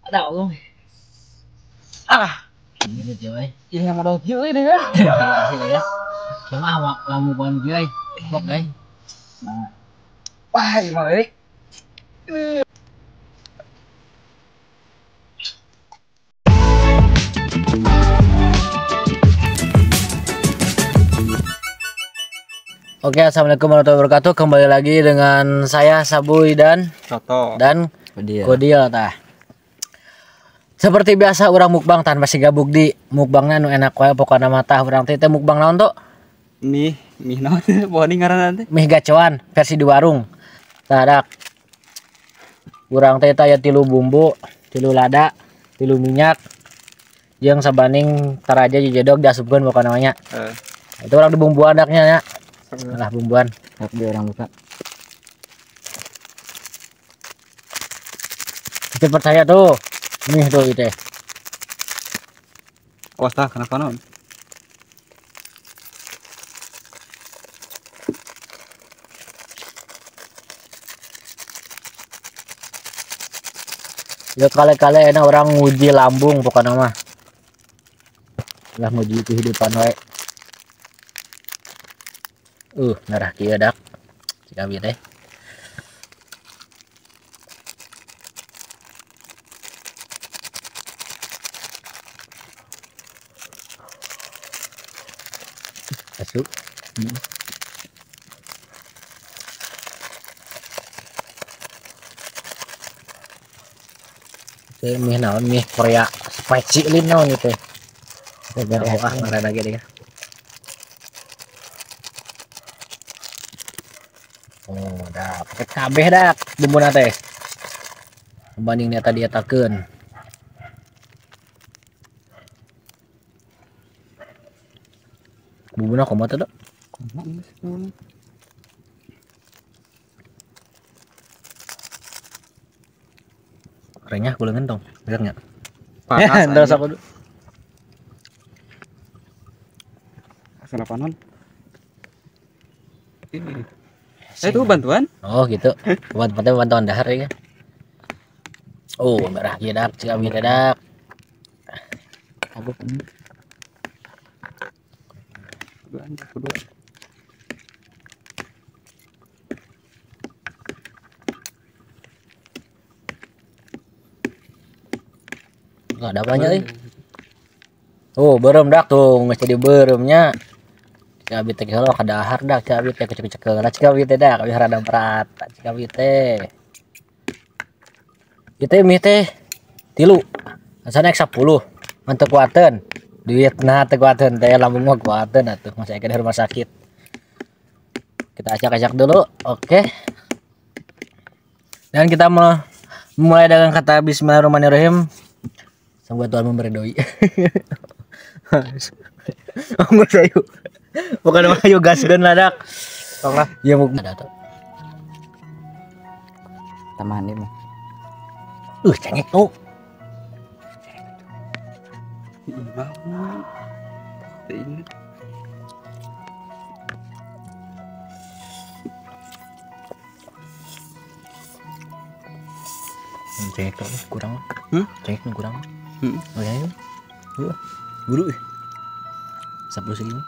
Ada không? Ini cuy. Ini yang ada cuy ini kan. Ya. Cuma awak kamu bukan cuy. Bok deh. Wah, gimana ini? Oke, assalamualaikum warahmatullahi wabarakatuh. Kembali lagi dengan saya Sabuy dan Soto. Kodil tah. Seperti biasa orang mukbang tanpa si gabuk di mukbangnya nu enak wae pokokna mah tah urang teh mukbang naon tuh? Mie naon teh? Poho ni ngaranna teh? Mie gacoan versi di warung. Tah dak. Urang teh aya 3 bumbu, 3 lada, 3 minyak. Jeung sabanding taraja jejedog diasupkeun pokona nya. Itu orang dibumbuan daknya nya. Lah bumbuan. Sok di orang buka. Kita percaya tuh. Nih tuh itu. Awas tah kenapa naon? Ya kali-kali enak orang nguji lambung pokoknya mah. Lah nguji kehidupan wae. Merah kieu dak. Cika bieu teh. Masuk. Mie naon mie Korea spicy lin naon itu. Biar marah lagi deh. Dah pakai kabeh dak bumbuna teh. Banding dia tadi atakeun. Bumbuna kumaha teh, Dok? Renyah kuleungan tong, bener nya? Panas. Terus aku dulu. Asal apa non? Ini. Itu bantuan? Oh gitu. Bantuan dahar ya. Merah kieu dak, cika bieu teh dak. Abuk ini. Kedua. Enggak ada banyak euy. Beureum dak tuh, geus jadi beureumnya. Cika bieu teh heula ka dahar dak, cika bieu teh kecek-cek lah cika bieu teh dak, biar rada berat. Cika bieu teh. Ieu teh mie teh 3. Asana 10. Mantep kuateun. Duitna teh kuateun teh lambung mah kuateun atuh, masih aya di rumah sakit. Kita acak-acak dulu. Oke. Dan kita mulai dengan kata bismillahirrahmanirrahim. Semoga Tuhan memberi doi. Enggak sayu. Bukan ayo gaskeun lah dak. Tong lah. Ya mau ada tuh. Tambahan ini mah. Cengek tuh. Ini. Cengek tuh kurang. Cengek kurang. Oh ya. Buru. 10 segini.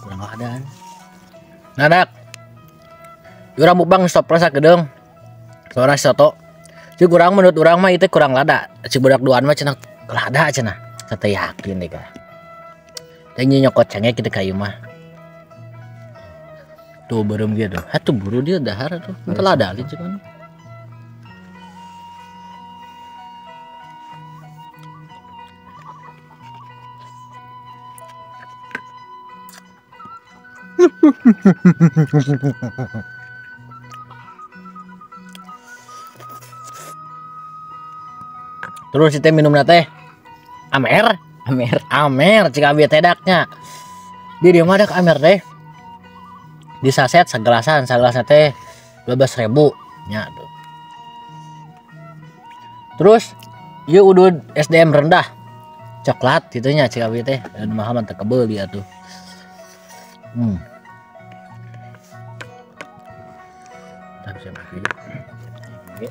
Kurang keadaan. Nah dak. Urang mukbang stop rasa gedeng. Soalnya soto. Cik kurang menurut urang mah itu kurang lada. Cik budak duaan mah cenah lada cenah. Saya yakin deh kah. Teh nyokot cengek kita kayu mah. Tuh beureum gitu. Tuh buru dia dahar tuh. Entar lada alin cuman. Terus kita minum teh Amer cika bieu teh daknya. Di dieu mah dak Amer teh. Di saset segelasan teh 12.000 nya tuh. Terus ieu udud SDM rendah. Coklat gitu nya cika bieu teh. Dan mah mah teu kebeul dia tuh. Tapi saya pakai. Oke.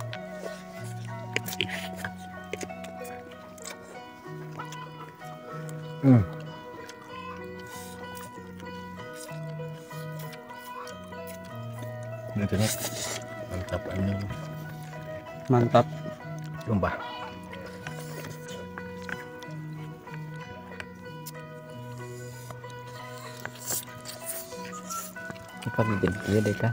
Ini tuh mantap ini. Mantap. Sumpah. Kita bikin dia deh kan.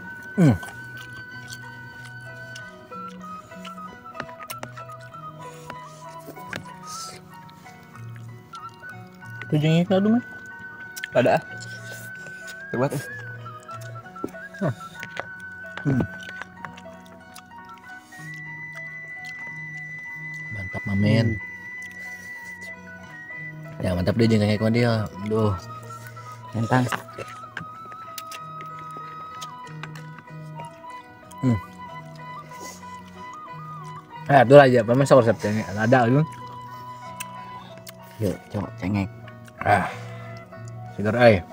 Tujuannya itu aduh mah. Ada. Coba tuh. Mantap mamen. Ya mantap dia jengkang kayak dia. Duh. Tentang. Itu aja, paman sok resepnya ada lu. Yuk, coba cengek. Segar ay.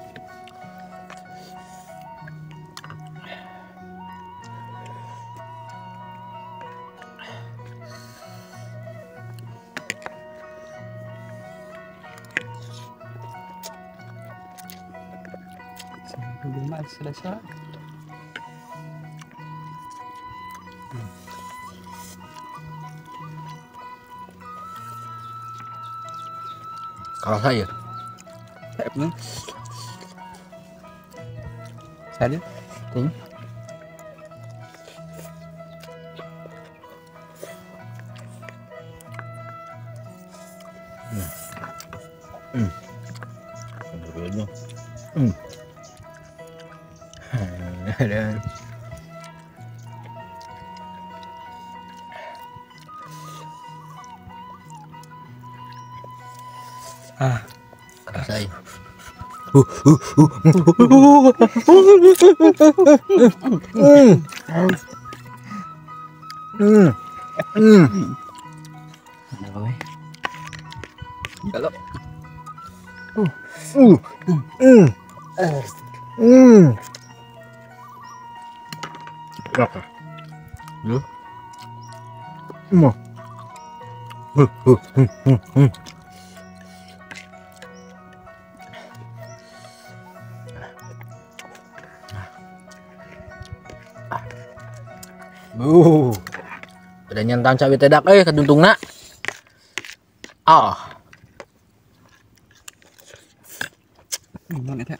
Belum selesai. Kalau saya Nih. Saya ting. dulunya. Kalau saya Ada apa? Kalau berapa? Lu? Udah nyentang cabai tedak keduntungna. mana itu?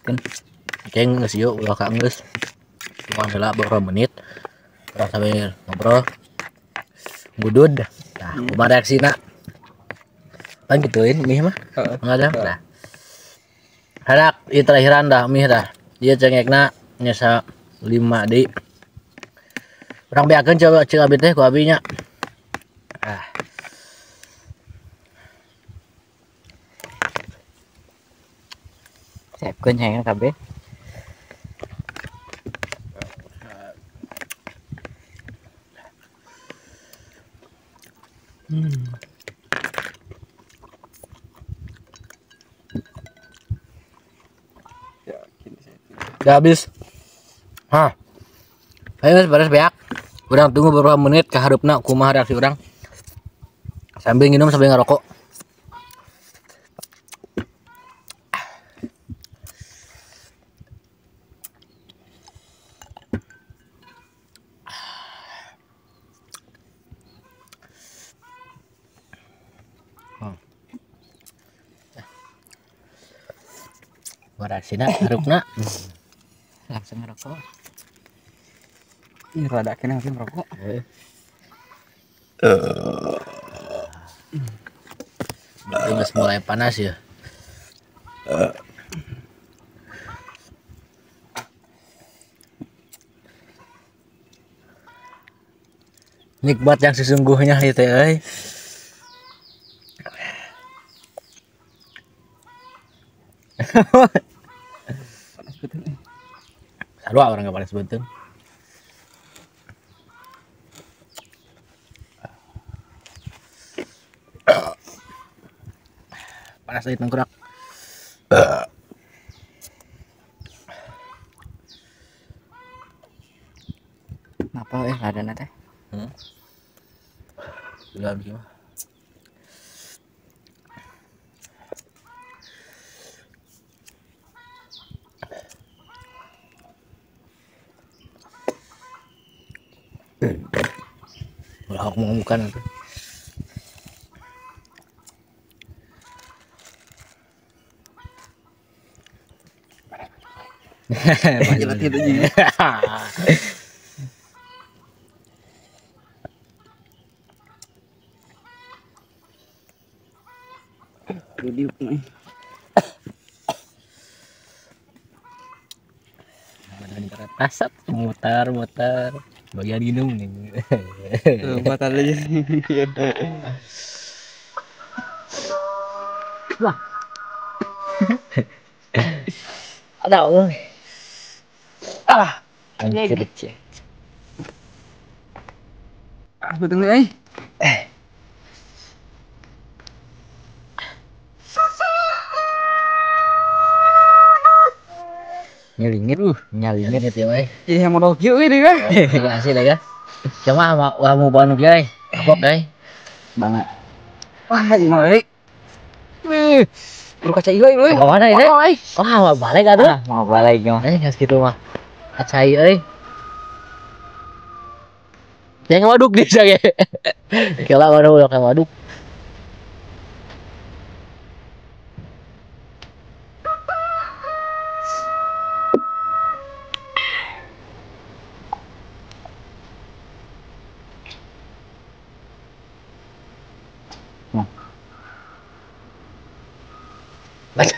Kan ceng geus yuk ulah ka geus cuma heula beberapa menit terus sampai ngobrol gudud nah kumaha reaksina pan gituin mih mah enggak ada dah hadak ieu terakhiran dah mih dah dia cengekna nyesa 5 deui urang beakeun coba ceu abi teh ku abinya Siapkan yang kabeh. Udah habis. Ayo beres beak. Urang tunggu beberapa menit ke harupna kumaha reaksi urang. Sambil nginum sambil ngerokok. Reaksina harupna Langsung ngerokok. Ini rada kena langsung ngerokok. Berarti mulai panas ya. Nikmat yang sesungguhnya itu Panas betul. Sarua orang nggak panas betul. Panas lagi tengkorak. Apa ada nate? Udah gimana? Udah aku mau bukan itu. Jelas itu juga. Jadi asap mutar bagian minum nih. batal aja. Wah. Ada oi. Anjir cek. Betul eh. Nyalingit ya weh. Iya mau rokyo ini kan. Terima kasih lah ya. Cuma mau bawa nugi apok Banget. Wah, gimana ini? Wih, buru kaca ieu euy. Ke mana ini? Wah, mau balik atuh. Mau balik dong. Geus kitu mah. Kaca ieu euy. Yang waduk di sana. Kela waduk yang waduk.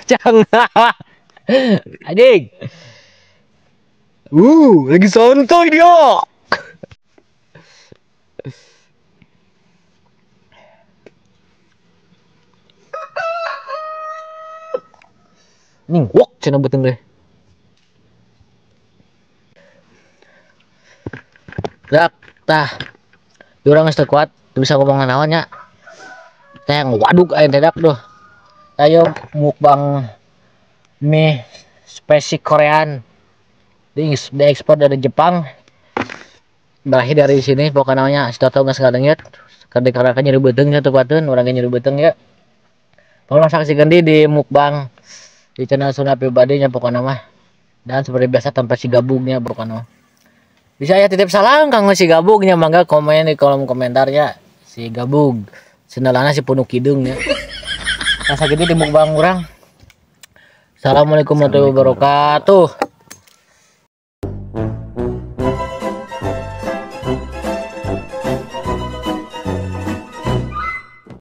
Cang. Anjing. Lagi santai dia. Nih, wok cenah beuteung deh. Dak, tah. Urang geus teu kuat, teu bisa ngomong naon nya. Teh waduk aya dadak doh. Ayo mukbang mie spesifik Korean diekspor dari Jepang, berakhir dari sini pokoknya namanya Stoto nggak sekadangnya karena nyeri beteng ya tepatin orang nyeri beteng ya pokoknya masak si gendi di mukbang di channel Suna pribadinya pokoknya mah dan seperti biasa tanpa si gabungnya pokoknya bisa ya titip salam kanggo si gabungnya mangga komen di kolom komentarnya si gabung senelana si penuh kidungnya. Masa gitu di mukbang orang. Assalamualaikum warahmatullahi wabarakatuh.